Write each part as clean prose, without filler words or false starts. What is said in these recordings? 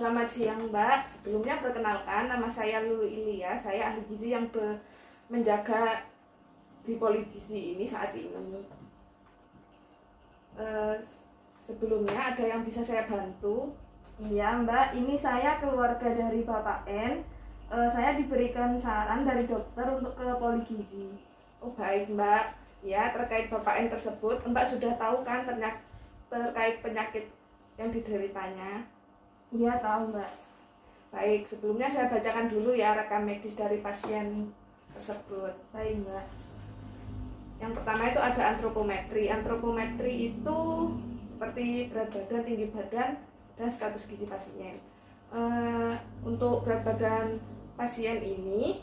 Selamat siang Mbak. Sebelumnya perkenalkan, nama saya Lulu Ilia. Saya ahli gizi yang menjaga di Poligizi ini saat ini. Sebelumnya ada yang bisa saya bantu? Iya Mbak, ini saya keluarga dari Bapak N. Saya diberikan saran dari dokter untuk ke Poligizi. Oh baik Mbak. Ya, terkait Bapak N tersebut, Mbak sudah tahu kan terkait penyakit yang dideritanya? Iya tahu Mbak. Baik, sebelumnya saya bacakan dulu ya rekam medis dari pasien tersebut. Baik Mbak. Yang pertama itu ada antropometri. Antropometri itu seperti berat badan, tinggi badan, dan status gizi pasien. Untuk berat badan pasien ini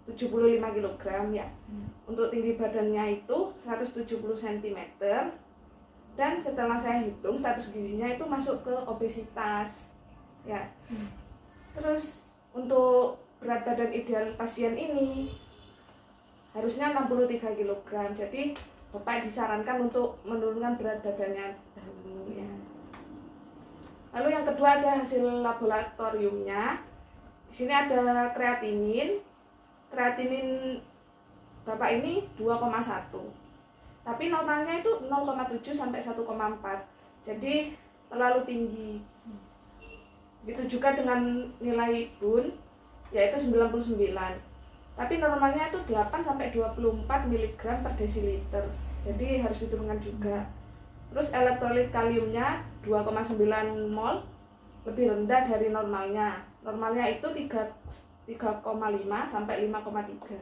75 kg ya. Untuk tinggi badannya itu 170 cm. Dan setelah saya hitung status gizinya itu masuk ke obesitas ya. Terus untuk berat badan ideal pasien ini harusnya 63 kg. Jadi Bapak disarankan untuk menurunkan berat badannya dahulu ya. Lalu yang kedua ada hasil laboratoriumnya. Di sini ada kreatinin. Kreatinin Bapak ini 2,1. Tapi normalnya itu 0,7 sampai 1,4. Jadi terlalu tinggi. Begitu juga dengan nilai BUN yaitu 99. Tapi normalnya itu 8 sampai 24 mg per desiliter. Jadi harus diturunkan juga. Terus elektrolit kaliumnya 2,9 mol, lebih rendah dari normalnya. Normalnya itu 3,5 sampai 5,3.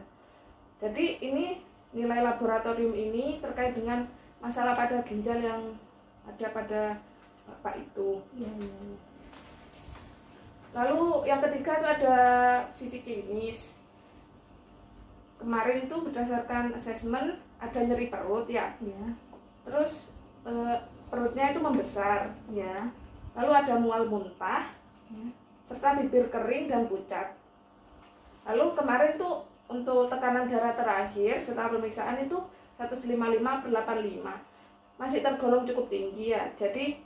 Jadi ini nilai laboratorium ini terkait dengan masalah pada ginjal yang ada pada Bapak itu. Lalu yang ketiga itu ada fisik klinis. Kemarin itu berdasarkan asesmen ada nyeri perut ya. Terus perutnya itu membesar ya. Lalu ada mual muntah serta bibir kering dan pucat. Lalu kemarin tuh untuk tekanan darah terakhir setelah pemeriksaan itu 155/85. Masih tergolong cukup tinggi ya. Jadi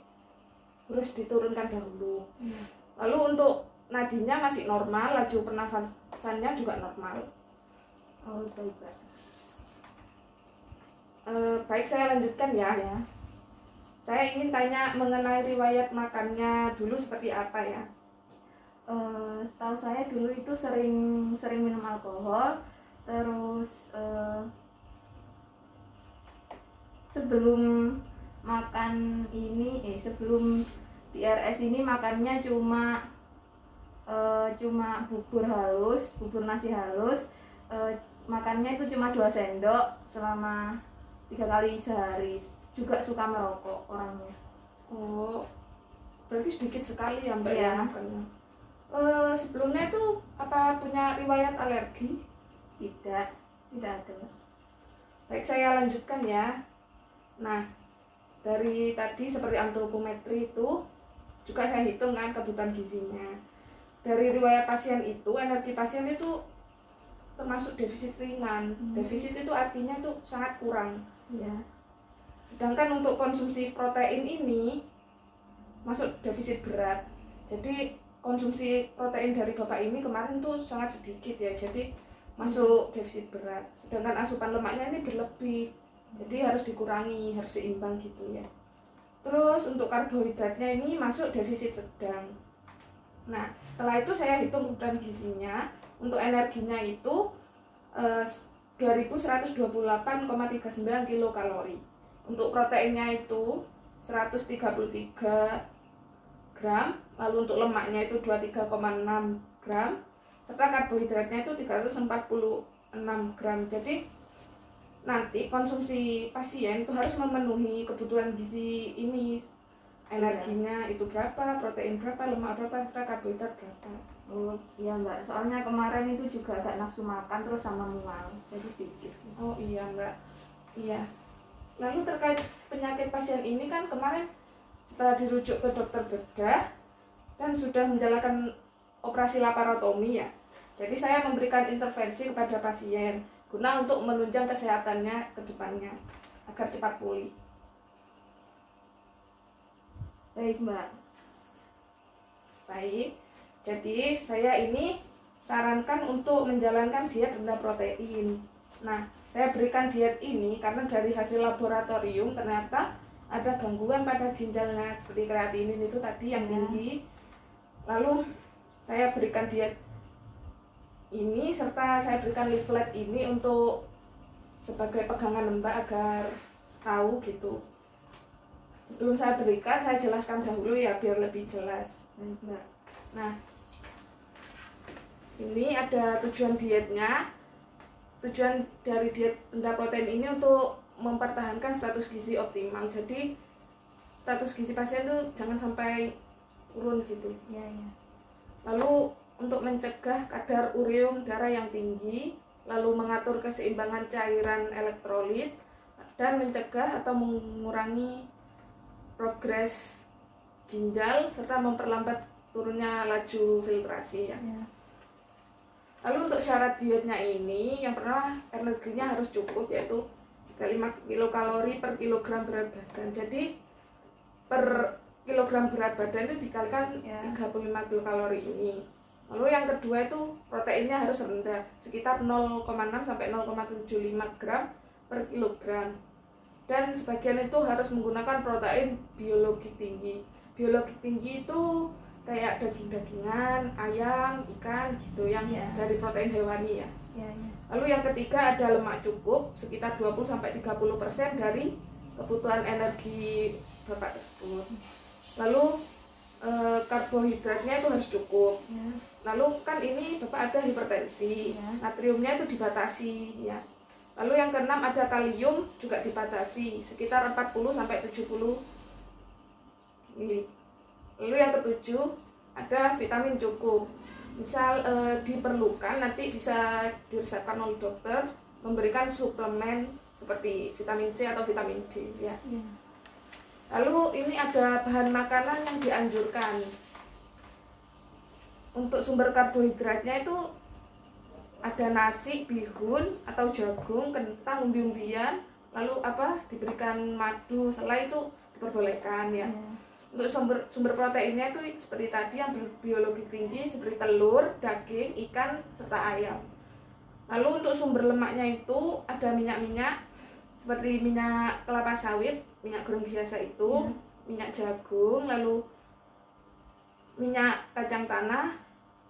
harus diturunkan dahulu. Lalu untuk nadinya masih normal, laju pernafasannya juga normal. Oh baik Pak. Baik, saya lanjutkan ya. Saya ingin tanya mengenai riwayat makannya dulu seperti apa ya? Setahu saya dulu itu sering minum alkohol, terus sebelum makan ini sebelum di RS ini makannya cuma bubur halus, bubur nasi halus, makannya itu cuma 2 sendok selama 3 kali sehari. Juga suka merokok orangnya. Oh, berarti sedikit sekali ya Mbak ya makannya. Sebelumnya itu apa punya riwayat alergi? Tidak ada. Baik, saya lanjutkan ya. Nah, dari tadi seperti antropometri itu juga saya hitung kan kebutuhan gizinya. Dari riwayat pasien itu, energi pasien itu termasuk defisit ringan. Defisit itu artinya itu sangat kurang ya. Sedangkan untuk konsumsi protein ini masuk defisit berat. Jadi konsumsi protein dari Bapak ini kemarin tuh sangat sedikit ya, jadi masuk defisit berat. Sedangkan asupan lemaknya ini berlebih, jadi harus dikurangi, harus seimbang gitu ya. Terus untuk karbohidratnya ini masuk defisit sedang. Nah, setelah itu saya hitung kebutuhan gizinya. Untuk energinya itu 2128,39 kilokalori. Untuk proteinnya itu 133 gram, lalu untuk lemaknya itu 23,6 gram, serta karbohidratnya itu 346 gram. Jadi nanti konsumsi pasien itu harus memenuhi kebutuhan gizi ini. Energinya itu berapa, protein berapa, lemak berapa, serta karbohidrat berapa. Oh iya Mbak, soalnya kemarin itu juga agak nafsu makan terus sama mual, jadi sedikit. Oh iya Mbak, iya. Lalu terkait penyakit pasien ini kan kemarin setelah dirujuk ke dokter bedah dan sudah menjalankan operasi laparotomi ya. Jadi saya memberikan intervensi kepada pasien guna untuk menunjang kesehatannya ke depannya agar cepat pulih. Baik Mbak. Baik, jadi saya ini sarankan untuk menjalankan diet rendah protein. Nah, saya berikan diet ini karena dari hasil laboratorium ternyata ada gangguan pada ginjalnya seperti kreatinin itu tadi yang tinggi. Lalu saya berikan diet ini serta saya berikan leaflet ini untuk sebagai pegangan Mbak agar tahu gitu. Sebelum saya berikan, saya jelaskan dahulu ya biar lebih jelas. Nah, ini ada tujuan dietnya. Tujuan dari diet rendah protein ini untuk mempertahankan status gizi optimal. Jadi status gizi pasien itu jangan sampai turun gitu. Ya. Lalu untuk mencegah kadar ureum darah yang tinggi, lalu mengatur keseimbangan cairan elektrolit, dan mencegah atau mengurangi progres ginjal serta memperlambat turunnya laju filtrasi ya. Lalu untuk syarat dietnya ini, yang pertama energinya harus cukup, yaitu 35 kilokalori per kilogram berat badan. Jadi per kilogram berat badan itu dikalikan 35 kilokalori ini. Lalu yang kedua itu proteinnya harus rendah, sekitar 0,6 sampai 0,75 gram per kilogram. Dan sebagian itu harus menggunakan protein biologi tinggi. Biologi tinggi itu kayak daging-dagingan, ayam, ikan gitu yang dari protein hewani ya. Lalu yang ketiga ada lemak cukup sekitar 20 sampai 30% dari kebutuhan energi Bapak tersebut. Lalu karbohidratnya itu harus cukup. Lalu kan ini Bapak ada hipertensi, natriumnya itu dibatasi ya. Lalu yang keenam ada kalium juga dibatasi sekitar 40 sampai 70 mili. Lalu yang ketujuh ada vitamin cukup. Misal diperlukan nanti bisa diresepkan oleh dokter memberikan suplemen seperti vitamin C atau vitamin D ya. Lalu ini ada bahan makanan yang dianjurkan. Untuk sumber karbohidratnya itu ada nasi, bihun atau jagung, kentang, umbi-umbian, lalu diberikan madu, selai itu diperbolehkan ya. Untuk sumber proteinnya itu seperti tadi yang biologi tinggi seperti telur, daging, ikan, serta ayam. Lalu untuk sumber lemaknya itu ada minyak-minyak seperti minyak kelapa sawit, minyak goreng biasa itu, minyak jagung, lalu minyak kacang tanah,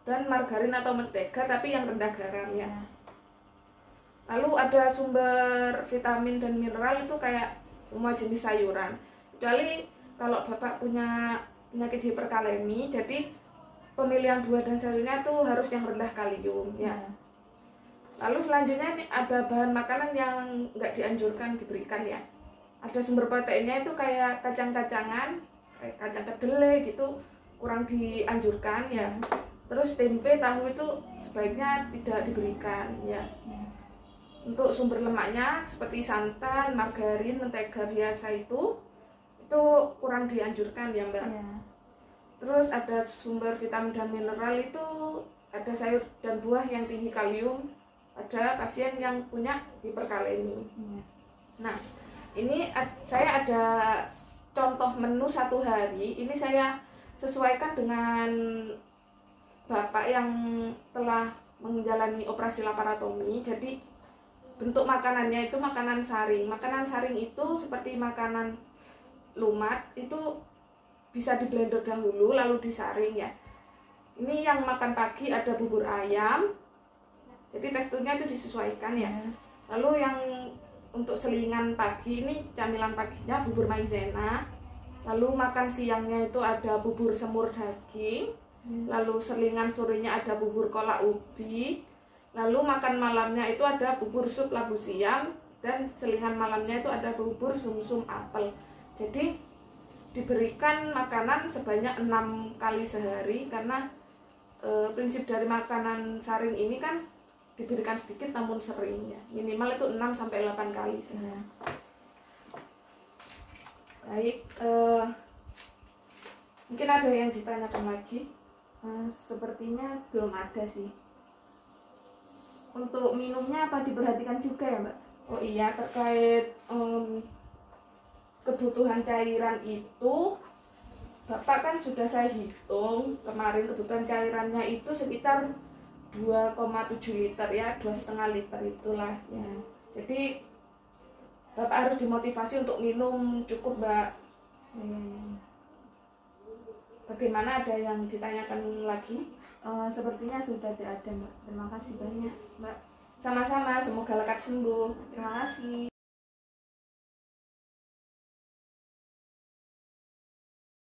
dan margarin atau mentega tapi yang rendah garam ya. Lalu ada sumber vitamin dan mineral itu kayak semua jenis sayuran. Kecuali kalau Bapak punya penyakit hiperkalemi, jadi pemilihan buah dan sayurnya itu harus yang rendah kalium ya. Lalu selanjutnya ini ada bahan makanan yang nggak dianjurkan diberikan ya. Ada sumber proteinnya itu kayak kacang-kacangan, kayak kacang kedelai gitu, kurang dianjurkan ya. Terus tempe, tahu itu sebaiknya tidak diberikan ya. Untuk sumber lemaknya seperti santan, margarin, mentega biasa itu kurang dianjurkan ya Mbak. Terus ada sumber vitamin dan mineral itu ada sayur dan buah yang tinggi kalium. Ada pasien yang punya hiperkalemi. Nah, ini saya ada contoh menu satu hari. Ini saya sesuaikan dengan Bapak yang telah menjalani operasi laparotomi. Jadi bentuk makanannya itu makanan saring. Makanan saring itu seperti makanan lumat, itu bisa di blender dahulu lalu disaring ya. Ini yang makan pagi ada bubur ayam. Jadi teksturnya itu disesuaikan ya. Lalu yang untuk selingan pagi ini camilan paginya bubur maizena. Lalu makan siangnya itu ada bubur semur daging. Lalu selingan sorenya ada bubur kolak ubi. Lalu makan malamnya itu ada bubur sup labu siam. Dan selingan malamnya itu ada bubur sumsum apel. Jadi diberikan makanan sebanyak 6 kali sehari. Karena prinsip dari makanan saring ini kan diberikan sedikit namun sering ya. Minimal itu 6 sampai 8 kali sehari. Baik, mungkin ada yang ditanyakan lagi? Sepertinya belum ada sih. Untuk minumnya apa diperhatikan juga ya Mbak? Oh iya, terkait kebutuhan cairan itu Bapak kan sudah saya hitung kemarin, kebutuhan cairannya itu sekitar 2,7 liter ya, 2,5 liter itulah ya. Jadi Bapak harus dimotivasi untuk minum cukup, Mbak. Bagaimana, ada yang ditanyakan lagi? Sepertinya sudah tidak ada, Mbak. Terima kasih banyak, Mbak. Sama-sama, semoga lekas sembuh. Terima kasih.